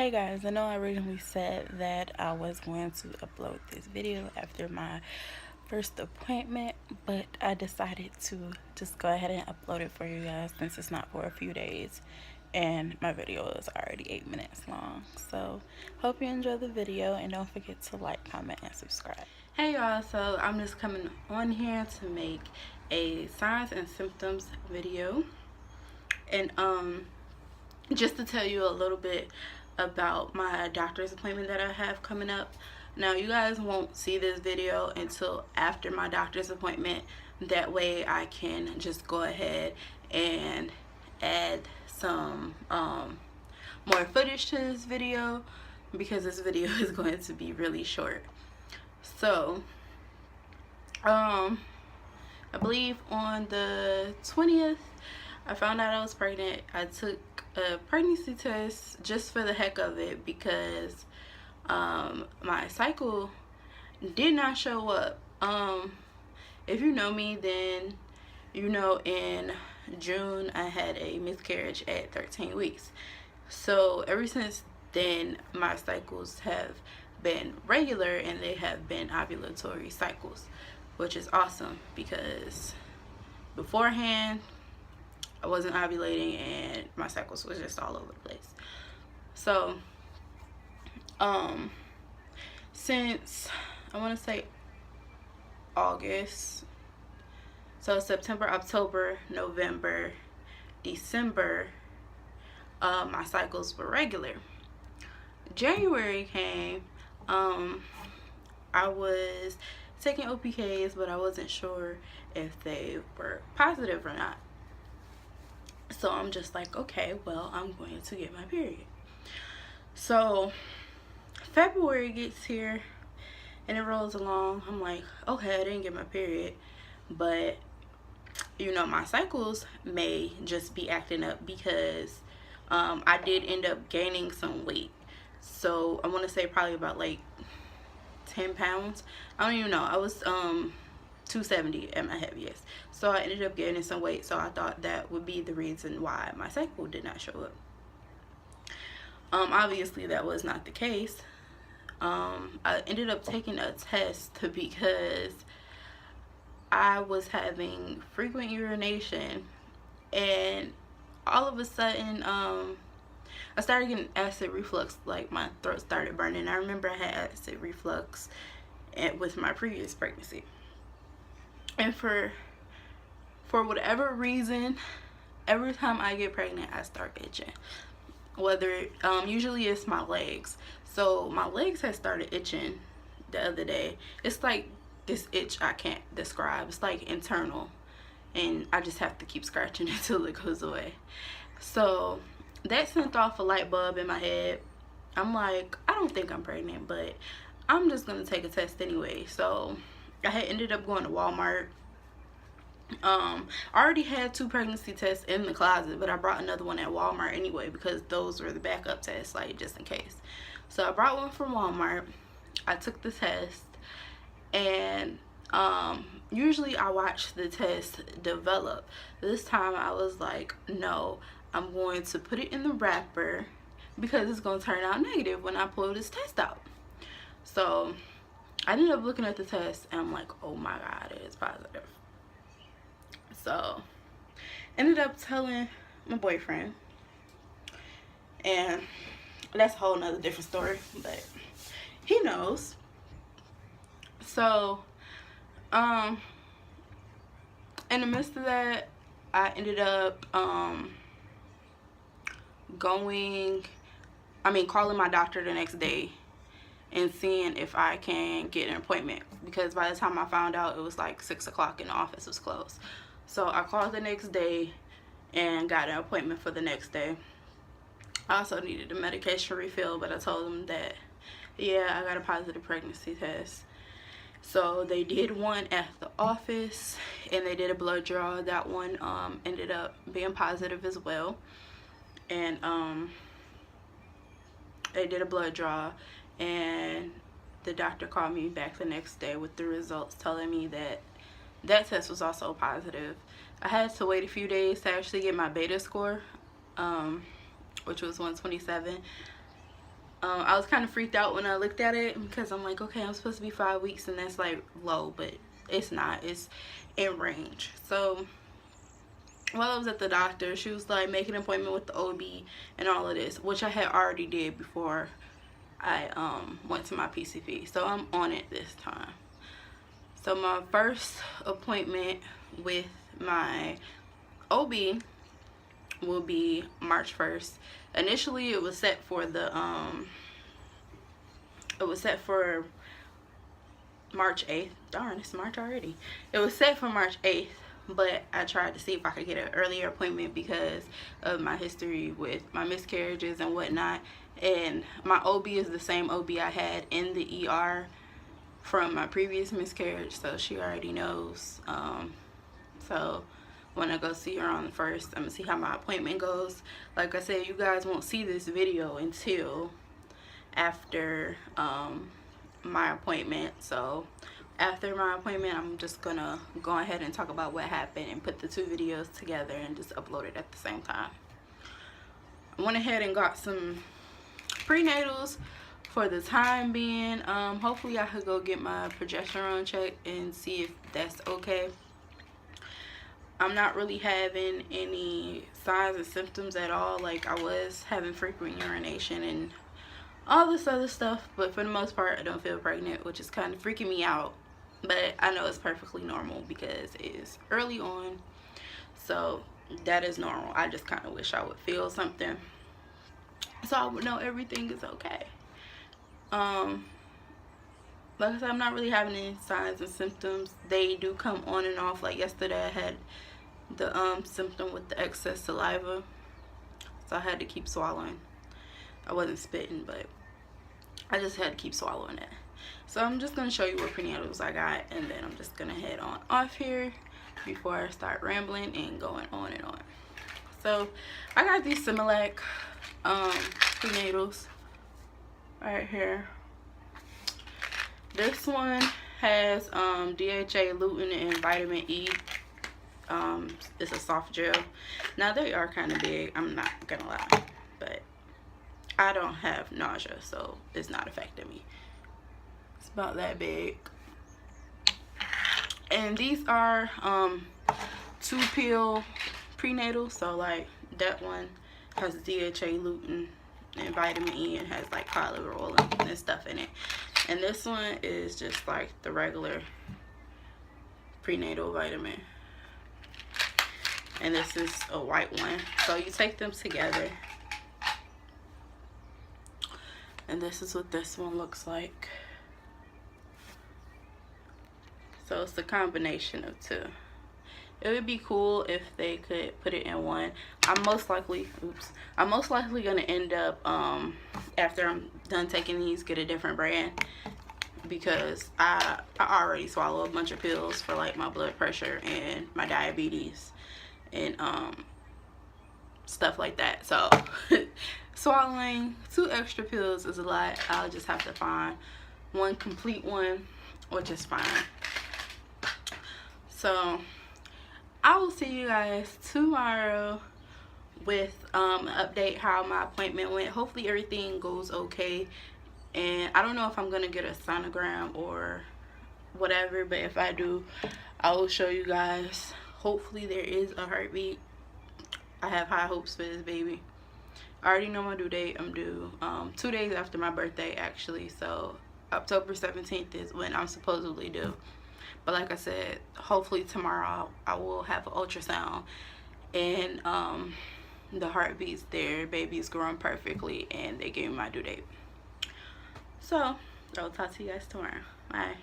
Hey guys, I know I originally said that I was going to upload this video after my first appointment, but I decided to just go ahead and upload it for you guys since it's not for a few days and my video is already 8 minutes long. So hope you enjoy the video and don't forget to like, comment, and subscribe. Hey y'all, so I'm just coming on here to make a signs and symptoms video, and just to tell you a little bit about my doctor's appointment that I have coming up. Now you guys won't see this video until after my doctor's appointment. That way I can just go ahead and add some more footage to this video, because this video is going to be really short. So I believe on the 20th I found out I was pregnant. I took a pregnancy test just for the heck of it because my cycle did not show up. If you know me, then you know in June I had a miscarriage at 13 weeks. So ever since then my cycles have been regular and they have been ovulatory cycles, which is awesome because beforehand I wasn't ovulating and my cycles was just all over the place. So since I want to say August, so September, October, November, December, my cycles were regular. January came, I was taking OPKs, but I wasn't sure if they were positive or not. So I'm just like, okay, well, I'm going to get my period. So February gets here and it rolls along. I'm like, okay, I didn't get my period, but you know, my cycles may just be acting up because I did end up gaining some weight. So I want to say probably about like 10 pounds. I don't even know. I was 270 at my heaviest. So I ended up gaining some weight. So I thought that would be the reason why my cycle did not show up. Obviously that was not the case. I ended up taking a test because I was having frequent urination, and all of a sudden I started getting acid reflux. Like my throat started burning. I remember I had acid reflux with my previous pregnancy, and for whatever reason, every time I get pregnant I start itching. Whether usually it's my legs. So my legs had started itching the other day. It's like this itch I can't describe. It's like internal, and I just have to keep scratching until it goes away. So that sent off a light bulb in my head. I'm like, I don't think I'm pregnant, but I'm just gonna take a test anyway. So I had ended up going to Walmart. I already had 2 pregnancy tests in the closet, but I brought another one at Walmart anyway because those were the backup tests, like just in case. So I brought one from Walmart. I took the test, and usually I watch the test develop. This time I was like, no, I'm going to put it in the wrapper because it's going to turn out negative when I pull this test out. So I ended up looking at the test and I'm like, oh my god, it is positive. So ended up telling my boyfriend, and that's a whole nother different story, but he knows. So in the midst of that, I ended up calling my doctor the next day and seeing if I can get an appointment, because by the time I found out it was like 6 o'clock and the office was closed. So I called the next day and got an appointment for the next day. I also needed a medication refill, but I told them that, yeah, I got a positive pregnancy test. So they did one at the office and they did a blood draw. That one ended up being positive as well. And they did a blood draw, and the doctor called me back the next day with the results telling me that that test was also positive. I had to wait a few days to actually get my beta score, which was 127. I was kind of freaked out when I looked at it, because I'm like, okay, I'm supposed to be 5 weeks, and that's like low, but it's not. It's in range. So while I was at the doctor, she was like, make an appointment with the OB and all of this, which I had already did before I went to my PCP. So I'm on it this time. So my first appointment with my OB will be March 1st. Initially it was set for March 8th. Darn, it's March already. It was set for March 8th, but I tried to see if I could get an earlier appointment because of my history with my miscarriages and whatnot. And my OB is the same OB I had in the ER from my previous miscarriage, so she already knows. So when I go see her on the 1st, I'm gonna see how my appointment goes. Like I said, you guys won't see this video until after my appointment. So after my appointment, I'm just gonna go ahead and talk about what happened and put the two videos together and just upload it at the same time. I went ahead and got some prenatals for the time being. Hopefully I could go get my progesterone checked and see if that's okay. I'm not really having any signs and symptoms at all. Like, I was having frequent urination and all this other stuff, but for the most part I don't feel pregnant, which is kind of freaking me out. But I know it's perfectly normal because it's early on, so that is normal. I just kind of wish I would feel something so I would know everything is okay. Like I said, I'm not really having any signs and symptoms. They do come on and off. Like yesterday I had the symptom with the excess saliva, so I had to keep swallowing. I wasn't spitting, but I just had to keep swallowing it. So I'm just going to show you what prenatals I got, and then I'm just going to head on off here before I start rambling and going on and on. So I got these Similac prenatals right here. This one has DHA, lutein, and vitamin E. It's a soft gel. Now they are kind of big, I'm not gonna lie, but I don't have nausea, so it's not affecting me. It's about that big. And these are 2-pill prenatal. So like that one has DHA, lutein, and vitamin E, and has like cod liver oil and stuff in it. And this one is just like the regular prenatal vitamin, and this is a white one. So you take them together, and this is what this one looks like. So it's a combination of two. It would be cool if they could put it in one. I'm most likely gonna end up after I'm done taking these, get a different brand, because I already swallow a bunch of pills for like my blood pressure and my diabetes and stuff like that. So swallowing 2 extra pills is a lot. I'll just have to find one complete one, which is fine. So I will see you guys tomorrow with an update how my appointment went. Hopefully everything goes okay, and I don't know if I'm gonna get a sonogram or whatever, but if I do, I will show you guys. Hopefully there is a heartbeat. I have high hopes for this baby. I already know my due date. I'm due 2 days after my birthday, actually. So October 17th is when I'm supposedly due. But like I said, hopefully tomorrow I will have an ultrasound, and the heartbeat's there, baby's growing perfectly, and they gave me my due date. So I'll talk to you guys tomorrow. Bye.